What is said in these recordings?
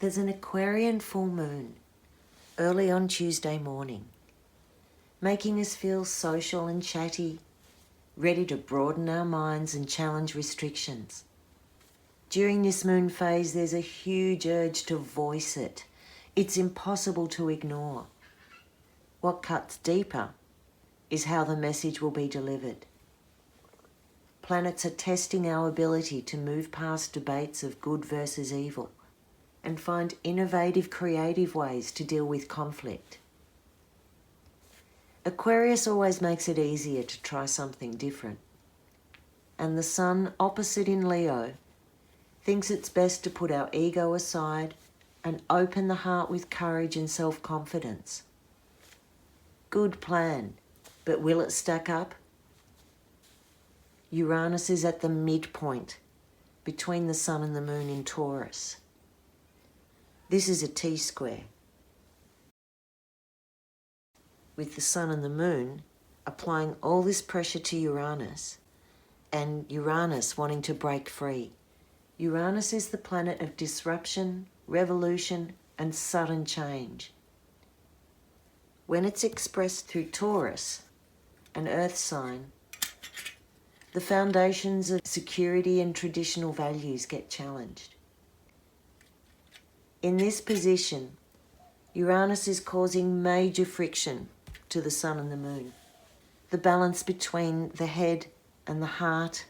There's an Aquarian full moon early on Tuesday morning, making us feel social and chatty, ready to broaden our minds and challenge restrictions. During this moon phase, there's a huge urge to voice it. It's impossible to ignore. What cuts deeper is how the message will be delivered. Planets are testing our ability to move past debates of good versus evil and find innovative, creative ways to deal with conflict. Aquarius always makes it easier to try something different. And the Sun, opposite in Leo, thinks it's best to put our ego aside and open the heart with courage and self-confidence. Good plan, but will it stack up? Uranus is at the midpoint between the Sun and the Moon in Taurus. This is a T-square, with the Sun and the Moon applying all this pressure to Uranus and Uranus wanting to break free. Uranus is the planet of disruption, revolution, and sudden change. When it's expressed through Taurus, an earth sign, the foundations of security and traditional values get challenged. In this position, Uranus is causing major friction to the Sun and the Moon. The balance between the head and the heart,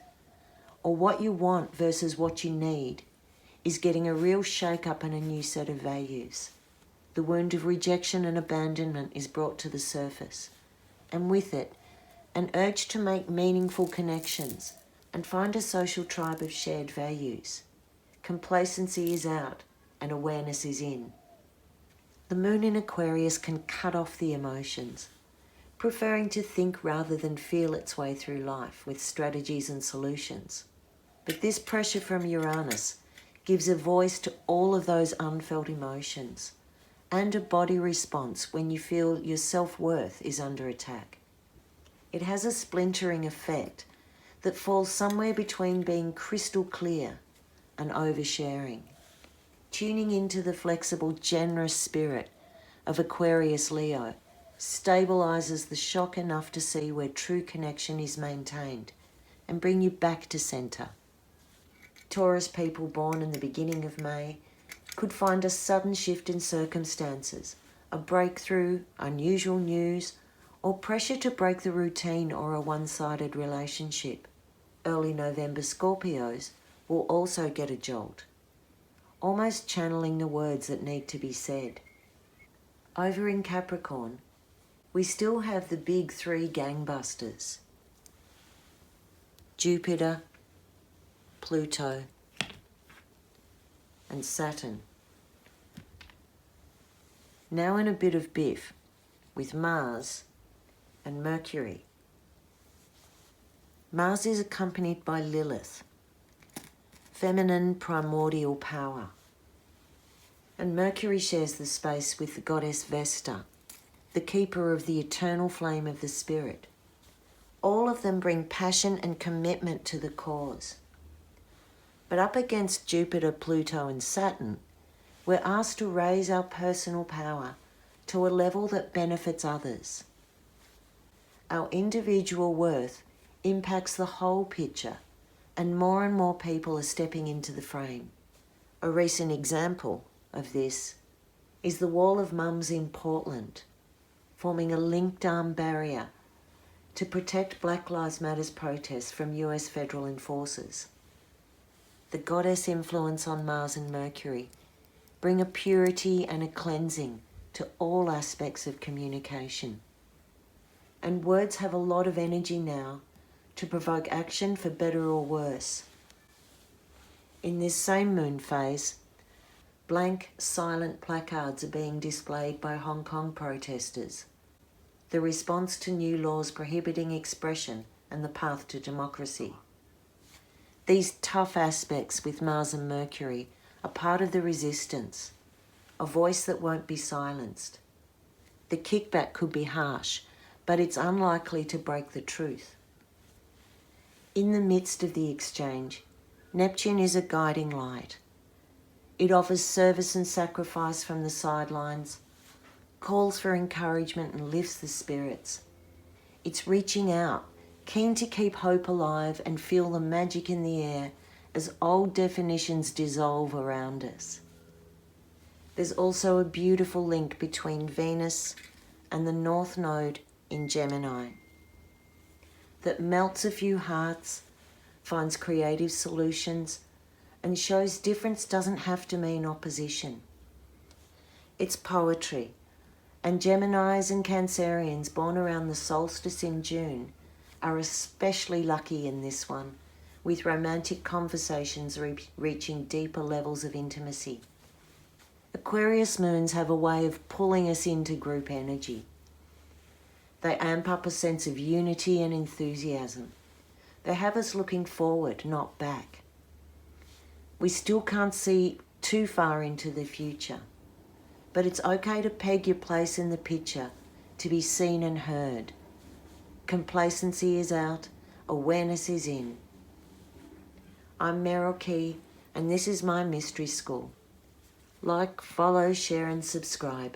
or what you want versus what you need, is getting a real shake-up and a new set of values. The wound of rejection and abandonment is brought to the surface, and with it, an urge to make meaningful connections and find a social tribe of shared values. Complacency is out and awareness is in. The Moon in Aquarius can cut off the emotions, preferring to think rather than feel its way through life with strategies and solutions. But this pressure from Uranus gives a voice to all of those unfelt emotions and a body response when you feel your self-worth is under attack. It has a splintering effect that falls somewhere between being crystal clear and oversharing. Tuning into the flexible, generous spirit of Aquarius Leo stabilizes the shock enough to see where true connection is maintained and bring you back to center. Taurus people born in the beginning of May could find a sudden shift in circumstances, a breakthrough, unusual news, or pressure to break the routine or a one-sided relationship. Early November Scorpios will also get a jolt, almost channeling the words that need to be said. Over in Capricorn, we still have the big three gangbusters: Jupiter, Pluto, and Saturn. Now in a bit of biff with Mars and Mercury. Mars is accompanied by Lilith, feminine primordial power. And Mercury shares the space with the goddess Vesta, the keeper of the eternal flame of the spirit. All of them bring passion and commitment to the cause. But up against Jupiter, Pluto, and Saturn, we're asked to raise our personal power to a level that benefits others. Our individual worth impacts the whole picture, and more people are stepping into the frame. A recent example of this is the Wall of Mums in Portland, forming a linked arm barrier to protect Black Lives Matter protests from US federal enforcers. The goddess influence on Mars and Mercury bring a purity and a cleansing to all aspects of communication. And words have a lot of energy now to provoke action for better or worse. In this same moon phase, blank, silent placards are being displayed by Hong Kong protesters, the response to new laws prohibiting expression and the path to democracy. These tough aspects with Mars and Mercury are part of the resistance, a voice that won't be silenced. The kickback could be harsh, but it's unlikely to break the truth. In the midst of the exchange, Neptune is a guiding light. It offers service and sacrifice from the sidelines, calls for encouragement and lifts the spirits. It's reaching out, keen to keep hope alive and feel the magic in the air as old definitions dissolve around us. There's also a beautiful link between Venus and the North Node in Gemini that melts a few hearts, finds creative solutions, and shows difference doesn't have to mean opposition. It's poetry, and Geminis and Cancerians born around the solstice in June are especially lucky in this one, with romantic conversations reaching deeper levels of intimacy. Aquarius moons have a way of pulling us into group energy. They amp up a sense of unity and enthusiasm. They have us looking forward, not back. We still can't see too far into the future, but it's okay to peg your place in the picture, to be seen and heard. Complacency is out, awareness is in. I'm Meryl Key, and this is my mystery school. Like, follow, share and subscribe.